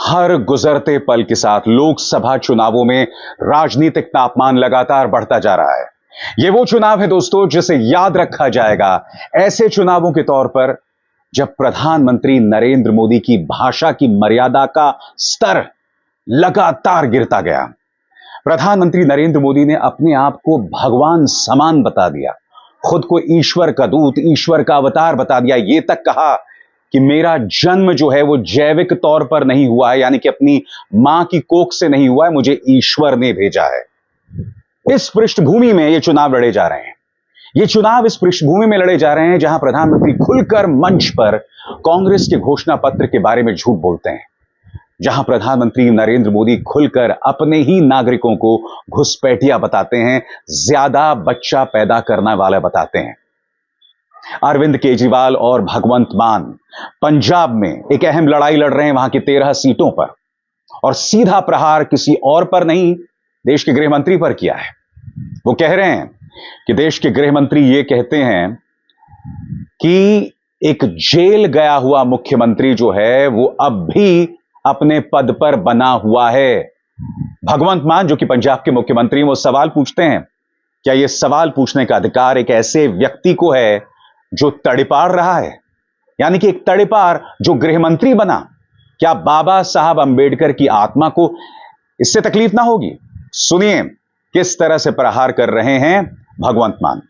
हर गुजरते पल के साथ लोकसभा चुनावों में राजनीतिक तापमान लगातार बढ़ता जा रहा है। यह वो चुनाव है दोस्तों जिसे याद रखा जाएगा ऐसे चुनावों के तौर पर जब प्रधानमंत्री नरेंद्र मोदी की भाषा की मर्यादा का स्तर लगातार गिरता गया। प्रधानमंत्री नरेंद्र मोदी ने अपने आप को भगवान समान बता दिया, खुद को ईश्वर का दूत, ईश्वर का अवतार बता दिया। यह तक कहा कि मेरा जन्म जो है वो जैविक तौर पर नहीं हुआ है, यानी कि अपनी मां की कोख से नहीं हुआ है, मुझे ईश्वर ने भेजा है। इस पृष्ठभूमि में ये चुनाव लड़े जा रहे हैं। ये चुनाव इस पृष्ठभूमि में लड़े जा रहे हैं जहां प्रधानमंत्री खुलकर मंच पर कांग्रेस के घोषणा पत्र के बारे में झूठ बोलते हैं, जहां प्रधानमंत्री नरेंद्र मोदी खुलकर अपने ही नागरिकों को घुसपैठिया बताते हैं, ज्यादा बच्चा पैदा करने वाला बताते हैं। अरविंद केजरीवाल और भगवंत मान पंजाब में एक अहम लड़ाई लड़ रहे हैं वहां की 13 सीटों पर, और सीधा प्रहार किसी और पर नहीं, देश के गृह मंत्री पर किया है। वो कह रहे हैं कि देश के गृह मंत्री ये कहते हैं कि एक जेल गया हुआ मुख्यमंत्री जो है वो अब भी अपने पद पर बना हुआ है। भगवंत मान जो कि पंजाब के मुख्यमंत्री, वो सवाल पूछते हैं, क्या यह सवाल पूछने का अधिकार एक ऐसे व्यक्ति को है जो तड़िपार रहा है, यानी कि एक तड़िपार जो गृहमंत्री बना? क्या बाबा साहब अंबेडकर की आत्मा को इससे तकलीफ ना होगी? सुनिए किस तरह से प्रहार कर रहे हैं भगवंत मान।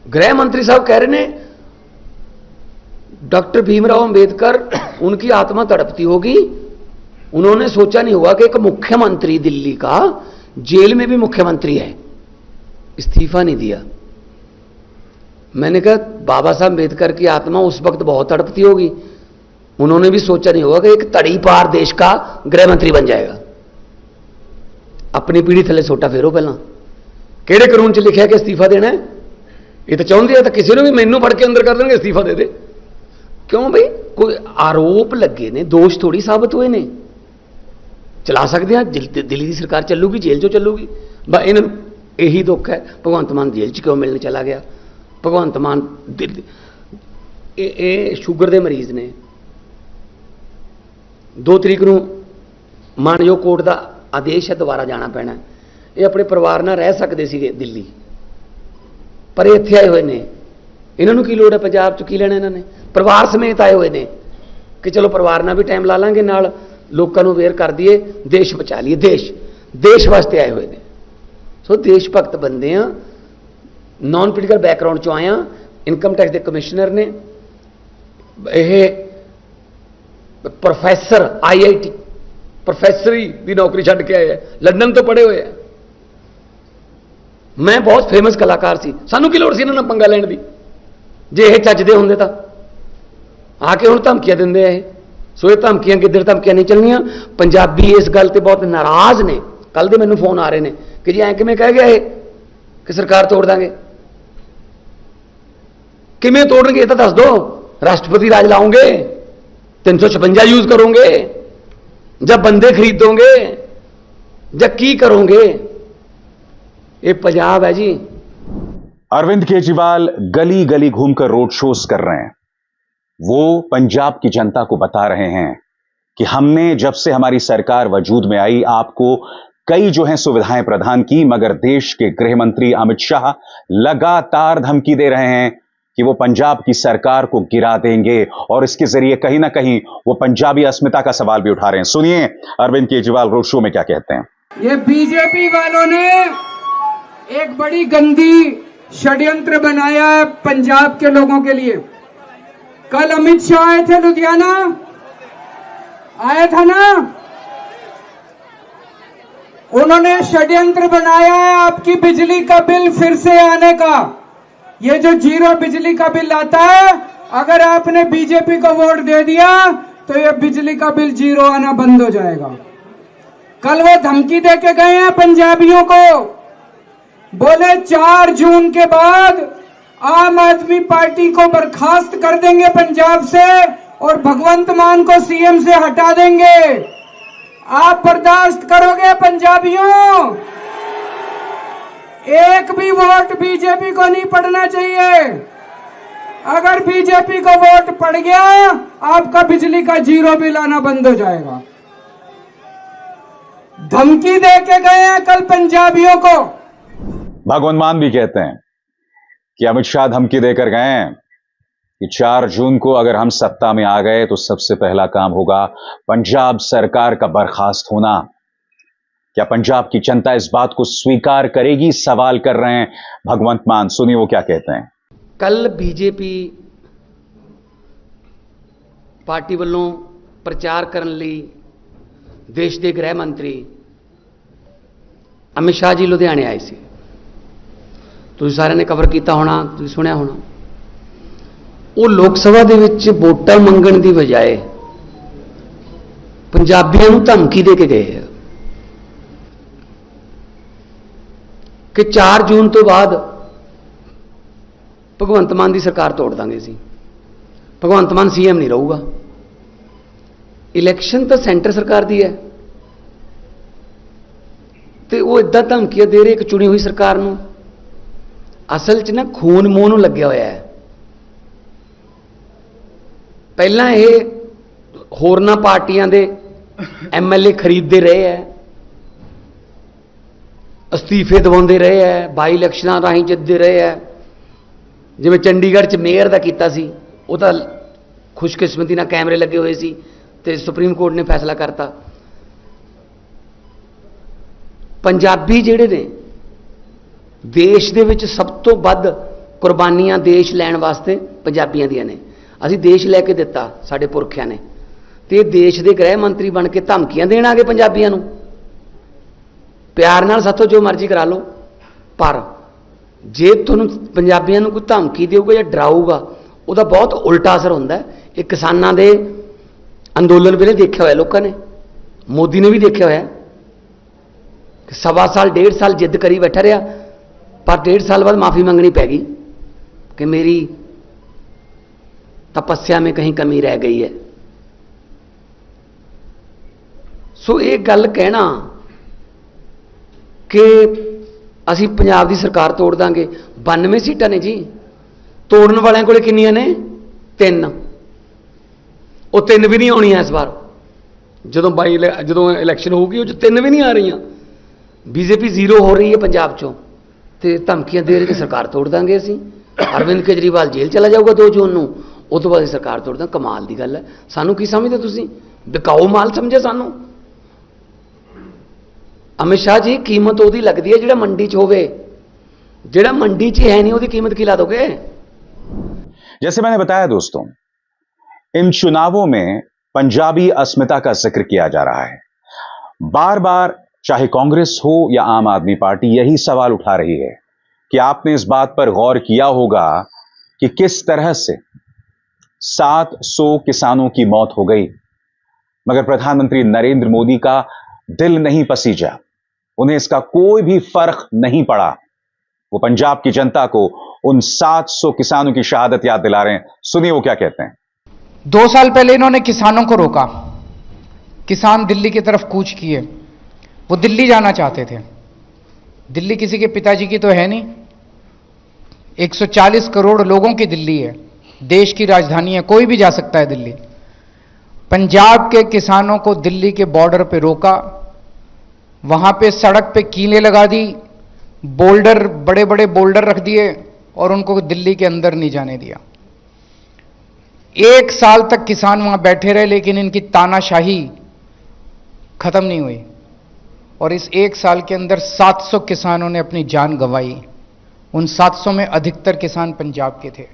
गृह मंत्री साहब कह रहे हैं डॉक्टर भीमराव अंबेडकर उनकी आत्मा तड़पती होगी, उन्होंने सोचा नहीं होगा कि एक मुख्यमंत्री दिल्ली का जेल में भी मुख्यमंत्री है, इस्तीफा नहीं दिया। मैंने कहा बाबा साहब अंबेडकर की आत्मा उस वक्त बहुत तड़पती होगी, उन्होंने भी सोचा नहीं होगा कि एक तड़ीपार देश का गृह मंत्री बन जाएगा। अपनी पीढ़ी थले सोटा फेरो पहला केड़े कानून च लिखा कि इस्तीफा देना है? ये तो चाहते हैं तो किसी ने भी मैनू पढ़ के अंदर कर देंगे इस्तीफा दे दे। क्यों भाई, कोई आरोप लगे ने, दोष थोड़ी साबित हुए ने, चला सकते हैं। दिल्ली की सरकार चलूगी, जेल चो चलूगी। इन्होंने यही दुख है, भगवंत मान जेल च क्यों मिलने चला गया? भगवंत मान शुगर के मरीज ने 2 तरीक को मानयोग कोर्ट का आदेश है, दोबारा जाना पैना। ये अपने परिवार नाल रह सकते थे दिल्ली, पर इत्थे आए हुए ने, इन्होंने की लोड़ है पंजाब च की लेना? इन्होंने परिवार समेत आए हुए ने कि चलो परिवार नाल भी टाइम ला लांगे, नाल लोगों को अवेयर कर दिए, देश बचा लिए। देश वास्ते आए हुए ने। सो देश भगत बंदे हैं, नॉन पोलिटिकल बैकग्राउंड चो आए हैं। इनकम टैक्स के कमिश्नर ने, प्रोफैसर IIT प्रोफैसरी की नौकरी छड़ के आए हैं, लंदन तो पढ़े हुए हैं। मैं बहुत फेमस कलाकार सी, सानू की लोड़ सी इन्हां नाल पंगा लैण दी? जे ये चजदे होंदे तां आके हुण धमकियां दिंदे आ। सो ये धमकियां किधर धमकियां नहीं चलनियां। पंजाबी इस गल ते बहुत नाराज ने। कल दे मैनूं फोन आ रहे हैं कि जी ऐ किवें कह गया ये कि सरकार तोड़ देंगे? किवें तोड़नगे ये तो दस दो। राष्ट्रपति राज लाओगे, 356 यूज करोगे, जब बंदे खरीदोगे, जब की करोगे? ये पंजाब है जी। अरविंद केजरीवाल गली गली घूमकर रोड शोज कर रहे हैं। वो पंजाब की जनता को बता रहे हैं कि हमने जब से हमारी सरकार वजूद में आई आपको कई जो है सुविधाएं प्रदान की, मगर देश के गृह मंत्री अमित शाह लगातार धमकी दे रहे हैं कि वो पंजाब की सरकार को गिरा देंगे, और इसके जरिए कहीं ना कहीं वो पंजाबी अस्मिता का सवाल भी उठा रहे हैं। सुनिए अरविंद केजरीवाल रोड शो में क्या कहते हैं। ये बीजेपी वालों ने एक बड़ी गंदी षड्यंत्र बनाया है पंजाब के लोगों के लिए। कल अमित शाह आए थे लुधियाना, आया था ना? उन्होंने षड्यंत्र बनाया है आपकी बिजली का बिल फिर से आने का। ये जो 0 बिजली का बिल आता है, अगर आपने बीजेपी को वोट दे दिया तो ये बिजली का बिल 0 आना बंद हो जाएगा। कल वो धमकी दे के गए हैं पंजाबियों को, बोले 4 जून के बाद आम आदमी पार्टी को बर्खास्त कर देंगे पंजाब से और भगवंत मान को सीएम से हटा देंगे। आप बर्दाश्त करोगे पंजाबियों? एक भी वोट बीजेपी को नहीं पड़ना चाहिए। अगर बीजेपी को वोट पड़ गया, आपका बिजली का 0 बिल आना बंद हो जाएगा। धमकी दे के गए हैं कल पंजाबियों को। भगवंत मान भी कहते हैं कि अमित शाह धमकी देकर गए हैं कि 4 जून को अगर हम सत्ता में आ गए तो सबसे पहला काम होगा पंजाब सरकार का बर्खास्त होना। क्या पंजाब की जनता इस बात को स्वीकार करेगी, सवाल कर रहे हैं भगवंत मान। सुनिए वो क्या कहते हैं। कल बीजेपी पार्टी ਵੱਲੋਂ प्रचार ਕਰਨ ਲਈ देश के गृह मंत्री अमित शाह जी लुधियाने आए सी। ਤੁਸੀਂ ਸਾਰਿਆਂ ਨੇ ਕਵਰ ਕੀਤਾ ਹੋਣਾ, ਤੁਸੀਂ ਸੁਣਿਆ ਹੋਣਾ। ਉਹ ਲੋਕ ਸਭਾ ਦੇ ਵਿੱਚ ਵੋਟਾਂ ਮੰਗਣ ਦੀ ਬਜਾਏ ਪੰਜਾਬੀਆਂ ਨੂੰ ਧਮਕੀ ਦੇ ਕੇ ਗਏ ਕਿ 4 ਜੂਨ ਤੋਂ ਬਾਅਦ ਭਗਵੰਤ ਮਾਨ ਦੀ ਸਰਕਾਰ ਤੋੜ ਦਾਂਗੇ ਸੀ, ਭਗਵੰਤ ਮਾਨ ਸੀਐਮ ਨਹੀਂ ਰਹੂਗਾ। ਇਲੈਕਸ਼ਨ ਤਾਂ ਸੈਂਟਰ ਸਰਕਾਰ ਦੀ ਹੈ ਤੇ ਉਹ ਇਦਾਂ ਧਮਕੀਆਂ ਦੇ ਰਹੇ ਇੱਕ ਚੁਣੀ ਹੋਈ ਸਰਕਾਰ ਨੂੰ। ਅਸਲ 'ਚ ਨਾ ਖੂਨ ਮੂੰਹ ਨੂੰ ਲੱਗਿਆ ਹੋਇਆ ਹੈ। ਪਹਿਲਾਂ ਇਹ ਹੋਰਨਾਂ ਪਾਰਟੀਆਂ ਦੇ ਐਮਐਲਏ ਖਰੀਦਦੇ ਰਹੇ ਹੈ, ਅਸਤੀਫੇ ਦਿਵਾਉਂਦੇ ਰਹੇ ਹੈ, ਬਾਈ ਇਲੈਕਸ਼ਨਾਂ ਰਾਹੀਂ ਜਿੱਤਦੇ ਰਹੇ ਹੈ। ਜਿਵੇਂ ਚੰਡੀਗੜ੍ਹ 'ਚ ਮੇਅਰ ਦਾ ਕੀਤਾ ਸੀ, ਉਹ ਤਾਂ ਖੁਸ਼ਕਿਸਮਤੀ ਨਾਲ ਕੈਮਰੇ ਲੱਗੇ ਹੋਏ ਸੀ ਤੇ ਸੁਪਰੀਮ ਕੋਰਟ ਨੇ ਫੈਸਲਾ ਕਰਤਾ। ਪੰਜਾਬੀ ਜਿਹੜੇ ਨੇ ਦੇਸ਼ ਦੇ ਵਿੱਚ ਸਭ ਤੋਂ ਵੱਧ ਕੁਰਬਾਨੀਆਂ ਦੇਸ਼ ਲੈਣ ਵਾਸਤੇ ਪੰਜਾਬੀਆਂ ਦੀਆਂ ਨੇ। ਅਸੀਂ ਦੇਸ਼ ਲੈ ਕੇ ਦਿੱਤਾ ਸਾਡੇ ਪੁਰਖਿਆਂ ਨੇ, ਤੇ ਇਹ ਦੇਸ਼ ਦੇ ਗ੍ਰਹਿ ਮੰਤਰੀ ਬਣ ਕੇ ਧਮਕੀਆਂ ਦੇਣ ਆ ਗਏ ਪੰਜਾਬੀਆਂ ਨੂੰ। ਪਿਆਰ ਨਾਲ ਸਾਥੋਂ ਜੋ ਮਰਜ਼ੀ ਕਰਾ ਲਓ, ਪਰ ਜੇ ਤੁਹਾਨੂੰ ਪੰਜਾਬੀਆਂ ਨੂੰ ਕੋਈ ਧਮਕੀ ਦੇਊਗਾ ਜਾਂ ਡਰਾਊਗਾ, ਉਹਦਾ ਬਹੁਤ ਉਲਟਾ ਅਸਰ ਹੁੰਦਾ ਹੈ। ਇਹ ਕਿਸਾਨਾਂ ਦੇ ਅੰਦੋਲਨ ਵੇਲੇ ਦੇਖਿਆ ਹੋਇਆ ਲੋਕਾਂ ਨੇ, ਮੋਦੀ ਨੇ ਵੀ ਦੇਖਿਆ ਹੋਇਆ ਕਿ 1.25 ਸਾਲ 1.5 ਸਾਲ ਜਿੱਦ ਕਰੀ ਬੈਠਾ ਰਿਹਾ, पर 1.5 साल बाद माफ़ी मंगनी पै गई कि मेरी तपस्या में कहीं कमी रह गई है। सो ये गल कहना कि असी पंजाब की सरकार तोड़ देंगे, 92 सीटां ने जी, तोड़न वालियां कोले किन्नियां ने? 3। वो 3 भी नहीं आउणियां इस बार। ਜਦੋਂ इलैक्शन होगी वो 3 भी नहीं आ रही। बीजेपी 0 हो रही है पंजाब चों ਤੇ ਧਮਕੀਆਂ ਦੇ ਰਹੇ ਕਿ ਸਰਕਾਰ ਤੋੜ ਦਾਂਗੇ ਅਸੀਂ। ਅਰਵਿੰਦ ਕੇਜਰੀਵਾਲ ਜੇਲ੍ਹ ਚਲਾ ਜਾਊਗਾ 2 ਜੂਨ ਨੂੰ, ਉਹ ਤੋਂ ਬਾਅਦ ਸਰਕਾਰ ਤੋੜ ਦਾਂ। ਕਮਾਲ ਦੀ ਗੱਲ ਹੈ। ਸਾਨੂੰ ਕੀ ਸਮਝਦੇ ਤੁਸੀਂ? ਵਿਕਾਊ ਮਾਲ ਸਮਝੇ ਸਾਨੂੰ? ਅਮਿਤ ਸ਼ਾਹ ਜੀ, ਕੀਮਤ ਉਹਦੀ ਲੱਗਦੀ ਹੈ ਜਿਹੜਾ ਮੰਡੀ 'ਚ ਹੋਵੇ, ਜਿਹੜਾ ਮੰਡੀ 'ਚ ਹੈ नहीं ਉਹਦੀ ਕੀਮਤ ਕੀ ਲਾ दोगे? जैसे मैंने बताया दोस्तों, इन चुनावों में पंजाबी अस्मिता का जिक्र किया जा रहा है। बार बार चाहे कांग्रेस हो या आम आदमी पार्टी यही सवाल उठा रही है कि आपने इस बात पर गौर किया होगा कि किस तरह से 700 किसानों की मौत हो गई, मगर प्रधानमंत्री नरेंद्र मोदी का दिल नहीं पसीजा, उन्हें इसका कोई भी फर्क नहीं पड़ा। वो पंजाब की जनता को उन 700 किसानों की शहादत याद दिला रहे हैं। सुनिए वो क्या कहते हैं। 2 साल पहले इन्होंने किसानों को रोका, किसान दिल्ली की तरफ कूच किए। वो दिल्ली जाना चाहते थे। दिल्ली किसी के पिताजी की तो है नहीं, 140 करोड़ लोगों की दिल्ली है, देश की राजधानी है, कोई भी जा सकता है दिल्ली। पंजाब के किसानों को दिल्ली के बॉर्डर पे रोका, वहां पे सड़क पे कीलें लगा दी, बोल्डर, बड़े बड़े बोल्डर रख दिए और उनको दिल्ली के अंदर नहीं जाने दिया। 1 साल तक किसान वहां बैठे रहे, लेकिन इनकी तानाशाही खत्म नहीं हुई और इस 1 साल के अंदर 700 किसानों ने अपनी जान गंवाई। उन 700 में अधिकतर किसान पंजाब के थे।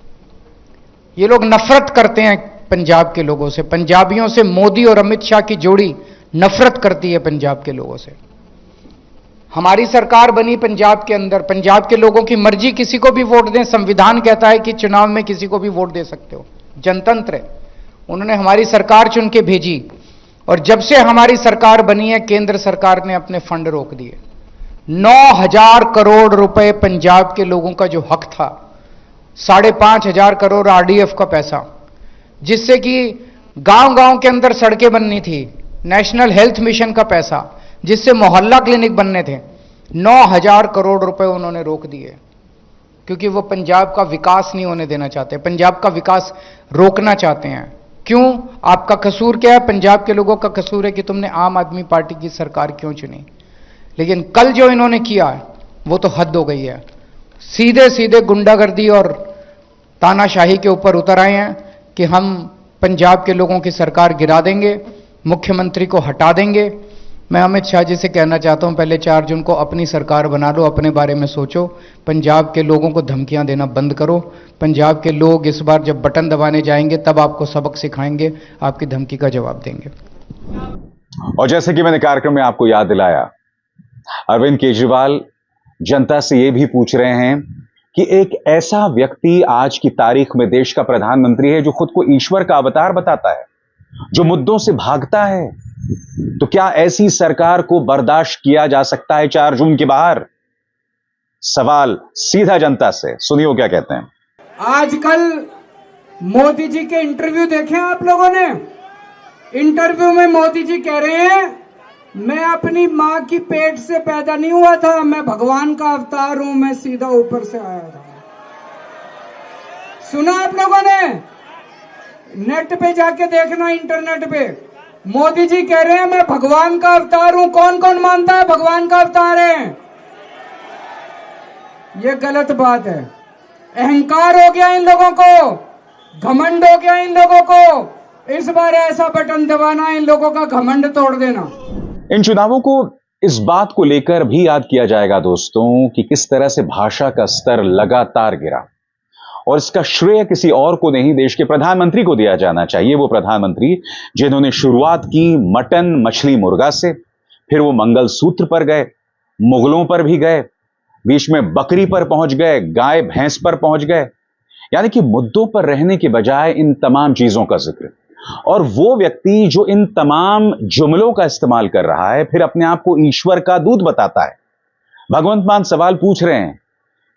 ये लोग नफरत करते हैं पंजाब के लोगों से, पंजाबियों से। मोदी और अमित शाह की जोड़ी नफरत करती है पंजाब के लोगों से। हमारी सरकार बनी पंजाब के अंदर, पंजाब के लोगों की मर्जी, किसी को भी वोट दें। संविधान कहता है कि चुनाव में किसी को भी वोट दे सकते हो, जनतंत्र है। उन्होंने हमारी सरकार चुन के भेजी और जब से हमारी सरकार बनी है केंद्र सरकार ने अपने फंड रोक दिए। 9,000 करोड़ रुपए पंजाब के लोगों का जो हक था, 5,500 करोड़ आरडीएफ का पैसा, जिससे कि गांव-गांव के अंदर सड़कें बननी थी, नेशनल हेल्थ मिशन का पैसा, जिससे मोहल्ला क्लिनिक बनने थे, 9,000 करोड़ रुपए उन्होंने रोक दिए, क्योंकि वो पंजाब का विकास नहीं होने देना चाहते, पंजाब का विकास रोकना चाहते हैं। क्यों? आपका कसूर क्या है? पंजाब के लोगों का कसूर है कि तुमने आम आदमी पार्टी की सरकार क्यों चुनी। लेकिन कल जो इन्होंने किया वो तो हद हो गई है। सीधे सीधे गुंडागर्दी और तानाशाही के ऊपर उतर आए हैं कि हम पंजाब के लोगों की सरकार गिरा देंगे, मुख्यमंत्री को हटा देंगे। मैं अमित शाह जी से कहना चाहता हूं, पहले 4 जून को अपनी सरकार बना लो, अपने बारे में सोचो। पंजाब के लोगों को धमकियां देना बंद करो। पंजाब के लोग इस बार जब बटन दबाने जाएंगे तब आपको सबक सिखाएंगे, आपकी धमकी का जवाब देंगे। और जैसे कि मैंने कार्यक्रम में आपको याद दिलाया, अरविंद केजरीवाल जनता से यह भी पूछ रहे हैं कि एक ऐसा व्यक्ति आज की तारीख में देश का प्रधानमंत्री है जो खुद को ईश्वर का अवतार बताता है, जो मुद्दों से भागता है, तो क्या ऐसी सरकार को बर्दाश्त किया जा सकता है 4 जून के बाहर? सवाल सीधा जनता से, सुनिए क्या कहते हैं। आजकल मोदी जी के इंटरव्यू देखे आप लोगों ने? इंटरव्यू में मोदी जी कह रहे हैं मैं अपनी मां की पेट से पैदा नहीं हुआ था, मैं भगवान का अवतार हूं, मैं सीधा ऊपर से आया था। सुना आप लोगों ने? नेट पे जाके देखना, इंटरनेट पे मोदी जी कह रहे हैं मैं भगवान का अवतार हूं। कौन कौन मानता है भगवान का अवतार है? ये गलत बात है। अहंकार हो गया इन लोगों को, घमंड हो गया इन लोगों को। इस बार ऐसा बटन दबाना, इन लोगों का घमंड तोड़ देना। इन चुनावों को इस बात को लेकर भी याद किया जाएगा दोस्तों कि किस तरह से भाषा का स्तर लगातार गिरा, और इसका श्रेय किसी और को नहीं, देश के प्रधानमंत्री को दिया जाना चाहिए। वो प्रधानमंत्री जिन्होंने शुरुआत की मटन मछली मुर्गा से, फिर वो मंगलसूत्र पर गए, मुगलों पर भी गए, बीच में बकरी पर पहुंच गए, गाय भैंस पर पहुंच गए, यानी कि मुद्दों पर रहने के बजाय इन तमाम चीजों का जिक्र। और वो व्यक्ति जो इन तमाम जुमलों का इस्तेमाल कर रहा है, फिर अपने आप को ईश्वर का दूत बताता है। भगवंत मान सवाल पूछ रहे हैं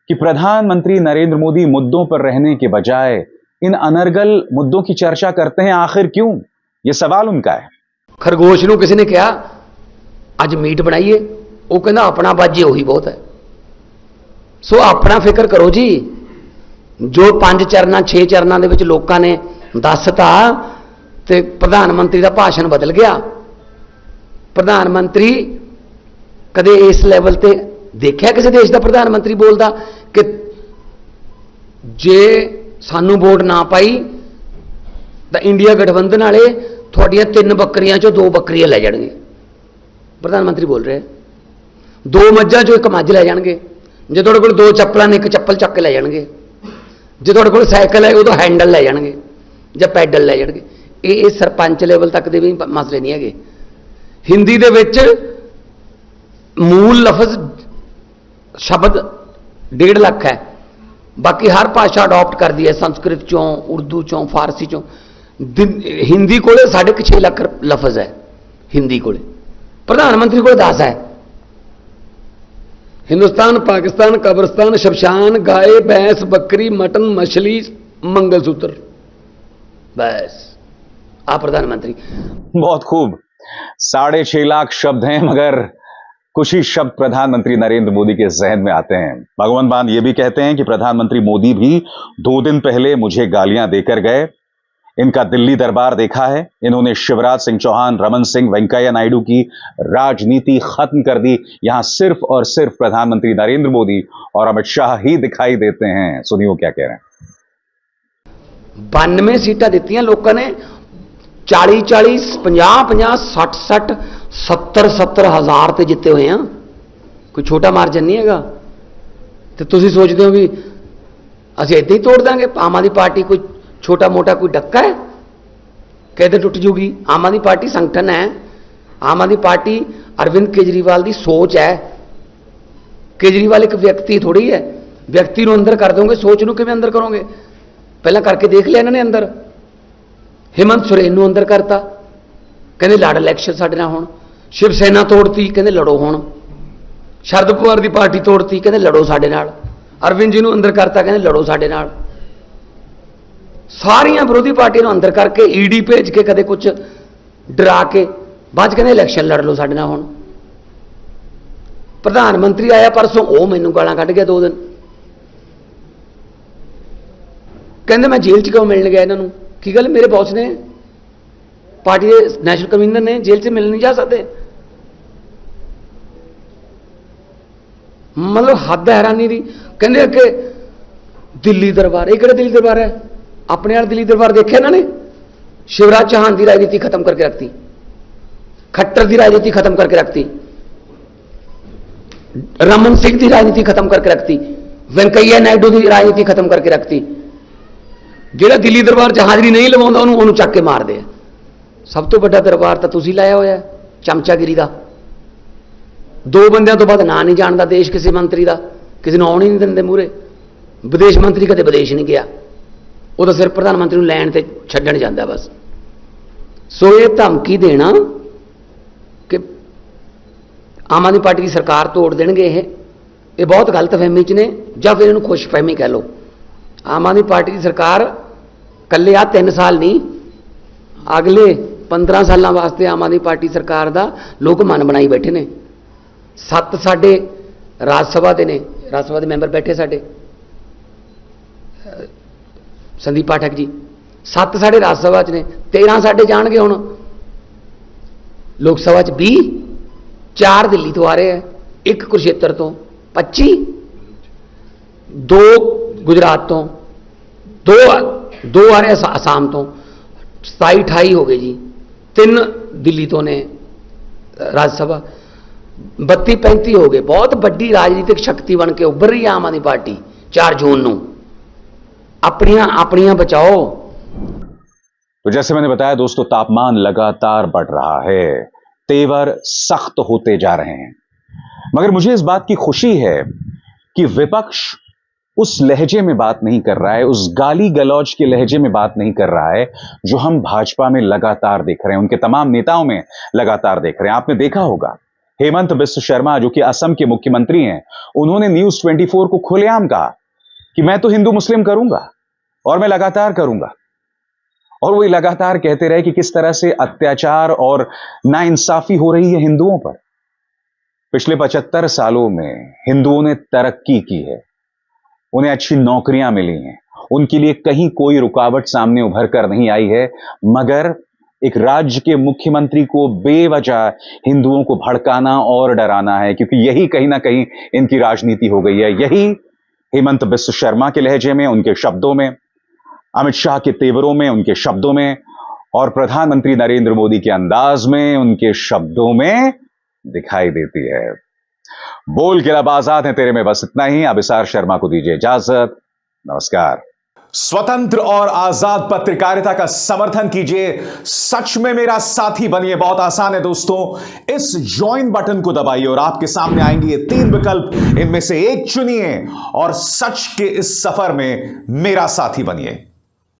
कि प्रधानमंत्री नरेंद्र मोदी मुद्दों पर रहने के बजाय इन अनर्गल मुद्दों की चर्चा करते हैं, आखिर क्यों? यह सवाल उनका है। खरगोश नूं किसी ने कहा अज मीट बनाइए, वो कहना अपना बाजे वही बहुत है। सो अपना फिक्र करो जी। जो 5 चरणा 6 चरणा ਦੇ ਵਿੱਚ ਲੋਕਾਂ ਨੇ ਦੱਸਤਾ ਤੇ प्रधानमंत्री ਦਾ भाषण बदल गया। प्रधानमंत्री कदे इस लैवल ते देखिया किसी देश का प्रधानमंत्री बोलता कि जे सानू वोट ना पाई तो इंडिया गठबंधन वाले थोड़ियां 3 बकरियां चो 2 बकरियां ले जाएंगे। प्रधानमंत्री बोल रहे 2 मज्जां चो 1 मज्ज ले जाएंगे। जो थोड़े को 2 चप्पलों ने 1 चप्पल चक के ले जाएंगे। जो थोड़े को साइकिल है वो हैंडल ले जाएंगे या पैडल ले जाएंगे। ये सरपंच लेवल तक के भी मसले नहीं है। हिंदी दे विच मूल लफज शब्द 1.5 लाख है, बाकी हर भाषा अडॉप्ट कर दी है, संस्कृत चों, उर्दू चों, फारसी चों। हिंदी को 6.5 लाख लफज है हिंदी को, प्रधानमंत्री को 10 है। हिंदुस्तान, पाकिस्तान, कब्रिस्तान, शमशान, गाय भैंस, बकरी, मटन, मछली, मंगलसूत्र, बस आप प्रधानमंत्री। बहुत खूब, 6.5 लाख शब्द हैं, मगर कुछ ही शब्द प्रधानमंत्री नरेंद्र मोदी के जहन में आते हैं। भगवंत मान ये भी कहते हैं कि प्रधानमंत्री मोदी भी 2 दिन पहले मुझे गालियां देकर गए। इनका दिल्ली दरबार देखा है, इन्होंने शिवराज सिंह चौहान, रमन सिंह, वेंकैया नायडू की राजनीति खत्म कर दी। यहां सिर्फ और सिर्फ प्रधानमंत्री नरेंद्र मोदी और अमित शाह ही दिखाई देते हैं। सुनिए क्या कह रहे हैं। 92 सीटां दित्तियां लोगों ने, 40-40, 50-50, 60-60, 70-70 हज़ार ते जिते हुए हैं। कोई छोटा मार्जिन नहीं हैगा। तो तुसीं सोचते हो भी असीं इदां ही तोड़ देंगे? आम आदमी पार्टी कोई छोटा मोटा कोई डक्का है कहते टुट जूगी? आम आदमी पार्टी संगठन है। आम आदमी पार्टी अरविंद केजरीवाल की सोच है। केजरीवाल एक व्यक्ति थोड़ी है। व्यक्ति को अंदर कर दोगे, सोच को किवें अंदर करोगे? पहला करके देख लिया इन्होंने अंदर। हेमंत सोरेन को अंदर करता, कहते लड़ इलैक्शन साडे नाल होण। शिव सेना तोड़ती, कहते लड़ो हुण। शरद पवार की पार्टी तोड़ती, कहते लड़ो साडे नाल। अरविंद जी को अंदर करता, कहते लड़ो साडे नाल। सारियां विरोधी पार्टियों अंदर करके ईडी भेज के कदे कुछ डरा के बाद कहते इलैक्शन लड़ लो साडे नाल हुण। प्रधानमंत्री आया परसों, वो मैनू गालां कढ गया 2 दिन। कहते मैं जेल च क्यों मिलने गया इन्होंने? की गल मेरे बॉस ने पार्टी के नेशनल कन्वीनर ने जेल से मिल नहीं जा सकते। मतलब हद है हैरानी दी। कहते कि दिल्ली दरबार, ये किहड़ा दिल्ली दरबार है? अपने वाला दिल्ली दरबार देखे इन्होंने? शिवराज चौहान की राजनीति खत्म करके रखती, खट्टर की राजनीति खत्म करके रखती, रमन सिंह की राजनीति खत्म करके रखती, वेंकैया नायडू की राजनीति खत्म करके रखती। ਜਿਹੜਾ दिल्ली दरबार च हाजरी नहीं लवाਉਂਦਾ ਉਹਨੂੰ ਚੱਕ ਕੇ ਮਾਰਦੇ ਆ। ਸਭ ਤੋਂ ਵੱਡਾ ਦਰਬਾਰ ਤਾਂ ਤੁਸੀਂ ਲਾਇਆ ਹੋਇਆ ਚਮਚਾਗਿਰੀ ਦਾ। ਦੋ ਬੰਦਿਆਂ ਤੋਂ ਬਾਅਦ ਨਾਂ ਨਹੀਂ ਜਾਣਦਾ ਦੇਸ਼ ਕਿਸੇ ਮੰਤਰੀ ਦਾ, ਕਿਸੇ ਨੂੰ ਆਉਣ ਹੀ ਨਹੀਂ ਦਿੰਦੇ ਮੂਹਰੇ। ਵਿਦੇਸ਼ ਮੰਤਰੀ ਕਦੇ ਵਿਦੇਸ਼ ਨਹੀਂ ਗਿਆ, ਉਹ ਤਾਂ ਸਿਰਫ ਪ੍ਰਧਾਨ ਮੰਤਰੀ ਨੂੰ ਲੈਣ ਤੇ ਛੱਡਣ ਜਾਂਦਾ ਬਸ। ਸੋ ਇਹ ਧਮਕੀ ਦੇਣਾ ਕਿ ਆਮ ਆਦਮੀ ਪਾਰਟੀ ਦੀ ਸਰਕਾਰ ਤੋੜ ਦੇਣਗੇ, ਇਹ ਬਹੁਤ ਗਲਤਫਹਿਮੀ 'ਚ ਨੇ, ਜਾਂ ਫਿਰ ਇਹਨੂੰ ਖੁਸ਼ਫਹਿਮੀ ਕਹਿ ਲਓ। ਆਮ ਆਦਮੀ ਪਾਰਟੀ ਦੀ ਸਰਕਾਰ ਕੱਲੇ ਆ 3 ਸਾਲ ਨਹੀਂ, ਅਗਲੇ 15 ਸਾਲਾਂ ਵਾਸਤੇ ਆਮ ਆਦਮੀ ਪਾਰਟੀ ਸਰਕਾਰ ਦਾ ਲੋਕ ਮਨ ਬਣਾਈ ਬੈਠੇ ਨੇ। 7 ਸਾਡੇ ਰਾਜ ਸਭਾ ਦੇ ਨੇ, ਰਾਜ ਸਭਾ ਦੇ ਮੈਂਬਰ ਬੈਠੇ ਸਾਡੇ, ਸੰਦੀਪ ਪਾਠਕ ਜੀ। 7 ਸਾਡੇ ਰਾਜ ਸਭਾ 'ਚ ਨੇ, 13 ਸਾਡੇ ਜਾਣਗੇ ਹੁਣ ਲੋਕ ਸਭਾ 'ਚ। 20 4 ਦਿੱਲੀ ਤੋਂ ਆ ਰਹੇ ਹੈ, 1 ਕੁਰਸ਼ੇਤਰ ਤੋਂ, 25 2 ਗੁਜਰਾਤ ਤੋਂ, 2 ਆ ਰਹੇ ਆਸਾਮ ਤੋਂ, 27 28 ਹੋ ਗਏ ਜੀ। 3 ਦਿੱਲੀ ਤੋਂ ਨੇ ਰਾਜ ਸਭਾ, 32 35 ਹੋ ਗਏ। ਬਹੁਤ ਵੱਡੀ ਰਾਜਨੀਤਿਕ ਸ਼ਕਤੀ ਬਣ ਕੇ ਉੱਭਰ ਰਹੀ ਹੈ ਆਮ ਆਦਮੀ ਪਾਰਟੀ। 4 जून ਨੂੰ अपनियां बचाओ। तो जैसे मैंने बताया दोस्तों, तापमान लगातार बढ़ रहा है, तेवर सख्त होते जा रहे हैं। मगर मुझे इस बात की खुशी है कि विपक्ष उस लहजे में बात नहीं कर रहा है, उस गाली गलौज के लहजे में बात नहीं कर रहा है जो हम भाजपा में लगातार देख रहे हैं, उनके तमाम नेताओं में लगातार देख रहे हैं। आपने देखा होगा हेमंत बिस्व शर्मा जो कि असम के मुख्यमंत्री हैं, उन्होंने न्यूज 24 को खुलेआम कहा कि मैं तो हिंदू मुस्लिम करूंगा और मैं लगातार करूंगा। और वो लगातार कहते रहे कि किस तरह से अत्याचार और नाइंसाफी हो रही है हिंदुओं पर। पिछले 75 सालों में हिंदुओं ने तरक्की की है, उन्हें अच्छी नौकरियां मिली हैं, उनके लिए कहीं कोई रुकावट सामने उभर कर नहीं आई है। मगर एक राज्य के मुख्यमंत्री को बेवजह हिंदुओं को भड़काना और डराना है, क्योंकि यही कहीं ना कहीं इनकी राजनीति हो गई है। यही हेमंत बिस्व शर्मा के लहजे में, उनके शब्दों में, अमित शाह के तेवरों में, उनके शब्दों में, और प्रधानमंत्री नरेंद्र मोदी के अंदाज में, उनके शब्दों में दिखाई देती है। बोल के लब आजाद है तेरे में, बस इतना ही। अभिसार शर्मा को दीजिए इजाजत, नमस्कार। स्वतंत्र और आजाद पत्रकारिता का समर्थन कीजिए, सच में मेरा साथी बनिए। बहुत आसान है दोस्तों, इस ज्वाइन बटन को दबाइए और आपके सामने आएंगे ये 3 विकल्प, इनमें से एक चुनिए और सच के इस सफर में मेरा साथी बनिए।